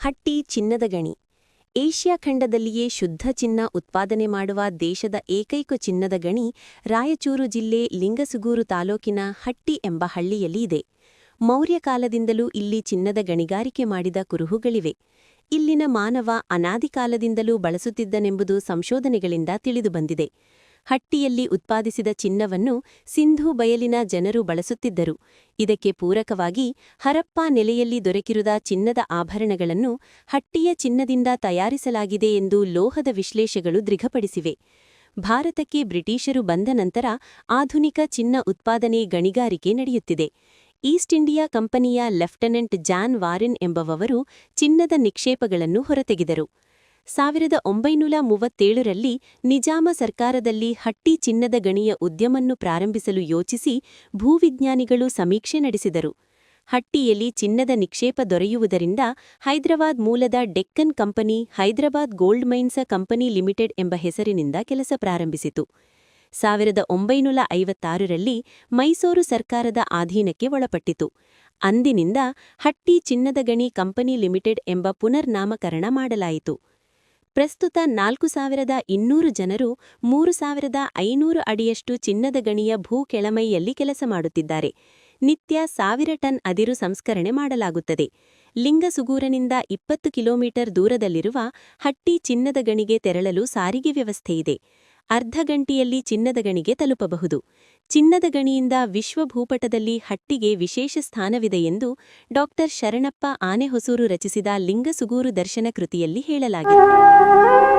ಹಟ್ಟಿ ಚಿನ್ನದ ಗಣಿ. ಏಷ್ಯಾ ಖಂಡದಲ್ಲಿಯೇ ಶುದ್ಧ ಚಿನ್ನ ಉತ್ಪಾದನೆ ಮಾಡುವ ದೇಶದ ಏಕೈಕ ಚಿನ್ನದ ಗಣಿ ರಾಯಚೂರು ಜಿಲ್ಲೆ ಲಿಂಗಸುಗೂರು ತಾಲೂಕಿನ ಹಟ್ಟಿ ಎಂಬ ಹಳ್ಳಿಯಲ್ಲಿ ಇದೆ. ಮೌರ್ಯ ಕಾಲದಿಂದಲೂ ಇಲ್ಲಿ ಚಿನ್ನದ ಗಣಿಗಾರಿಕೆ ಮಾಡಿದ ಕುರುಹುಗಳಿವೆ. ಇಲ್ಲಿನ ಮಾನವ ಅನಾದಿ ಕಾಲದಿಂದಲೂ ಬಳಸುತ್ತಿದ್ದನೆಂಬುದು ಸಂಶೋಧನೆಗಳಿಂದ ತಿಳಿದುಬಂದಿದೆ. ಹಟ್ಟಿಯಲ್ಲಿ ಉತ್ಪಾದಿಸಿದ ಚಿನ್ನವನ್ನು ಸಿಂಧೂ ಬಯಲಿನ ಜನರು ಬಳಸುತ್ತಿದ್ದರು. ಇದಕ್ಕೆ ಪೂರಕವಾಗಿ ಹರಪ್ಪಾ ನೆಲೆಯಲ್ಲಿ ದೊರಕಿರುವ ಚಿನ್ನದ ಆಭರಣಗಳನ್ನು ಹಟ್ಟಿಯ ಚಿನ್ನದಿಂದ ತಯಾರಿಸಲಾಗಿದೆ ಎಂದು ಲೋಹದ ವಿಶ್ಲೇಷಗಳು ದೃಢಪಡಿಸಿವೆ. ಭಾರತಕ್ಕೆ ಬ್ರಿಟಿಷರು ಬಂದ ನಂತರ ಆಧುನಿಕ ಚಿನ್ನ ಉತ್ಪಾದನೆ ಗಣಿಗಾರಿಕೆ ನಡೆಯುತ್ತಿದೆ. ಈಸ್ಟ್ ಇಂಡಿಯಾ ಕಂಪನಿಯ ಲೆಫ್ಟಿನೆಂಟ್ ಜಾನ್ ವಾರೆನ್ ಎಂಬುವವರು ಚಿನ್ನದ ನಿಕ್ಷೇಪಗಳನ್ನು ಹೊರತೆಗೆದರು. 1937ರಲ್ಲಿ ನಿಜಾಮ ಸರ್ಕಾರದಲ್ಲಿ ಹಟ್ಟಿ ಚಿನ್ನದ ಗಣಿಯ ಉದ್ಯಮವನ್ನು ಪ್ರಾರಂಭಿಸಲು ಯೋಚಿಸಿ ಭೂವಿಜ್ಞಾನಿಗಳು ಸಮೀಕ್ಷೆ ನಡೆಸಿದರು. ಹಟ್ಟಿಯಲ್ಲಿ ಚಿನ್ನದ ನಿಕ್ಷೇಪ ದೊರೆಯುವುದರಿಂದ ಹೈದರಾಬಾದ್ ಮೂಲದ Deccan company Hyderabad gold mains company limited ಎಂಬ ಹೆಸರಿನಿಂದ ಕೆಲಸ ಪ್ರಾರಂಭಿಸಿತು. 1956ರಲ್ಲಿ ಮೈಸೂರು ಸರ್ಕಾರದ ಅಧೀನಕ್ಕೆ ಒಳಪಟ್ಟಿತು. ಅಂದಿನಿಂದ ಹಟ್ಟಿ ಚಿನ್ನದ ಗಣಿ ಕಂಪನಿ ಲಿಮಿಟೆಡ್ ಎಂಬ ಪುನರ್ನಾಮಕರಣ ಮಾಡಲಾಯಿತು. ಪ್ರಸ್ತುತ 4200 ಜನರು 3500 ಅಡಿಯಷ್ಟು ಚಿನ್ನದ ಗಣಿಯ ಭೂ ಕೆಳಮೈಯಲ್ಲಿ ಕೆಲಸ ಮಾಡುತ್ತಿದ್ದಾರೆ. ನಿತ್ಯ 1000 ಟನ್ ಅದಿರು ಸಂಸ್ಕರಣೆ ಮಾಡಲಾಗುತ್ತದೆ. ಲಿಂಗಸುಗೂರನಿಂದ 20 ಕಿಲೋಮೀಟರ್ ದೂರದಲ್ಲಿರುವ ಹಟ್ಟಿ ಚಿನ್ನದ ಗಣಿಗೆ ತೆರಳಲು ಸಾರಿಗೆ ವ್ಯವಸ್ಥೆಯಿದೆ. ಅರ್ಧ ಗಂಟೆಯಲ್ಲಿ ಚಿನ್ನದ ಗಣಿಗೆ ತಲುಪಬಹುದು. ಚಿನ್ನದ ಗಣಿಯಿಂದ ವಿಶ್ವ ಭೂಪಟದಲ್ಲಿ ಹಟ್ಟಿಗೆ ವಿಶೇಷ ಸ್ಥಾನವಿದೆ ಎಂದು ಡಾ. ಶರಣಪ್ಪ ಆನೆಹೊಸೂರು ರಚಿಸಿದ ಲಿಂಗಸುಗೂರು ದರ್ಶನ ಕೃತಿಯಲ್ಲಿ ಹೇಳಲಾಗಿದೆ.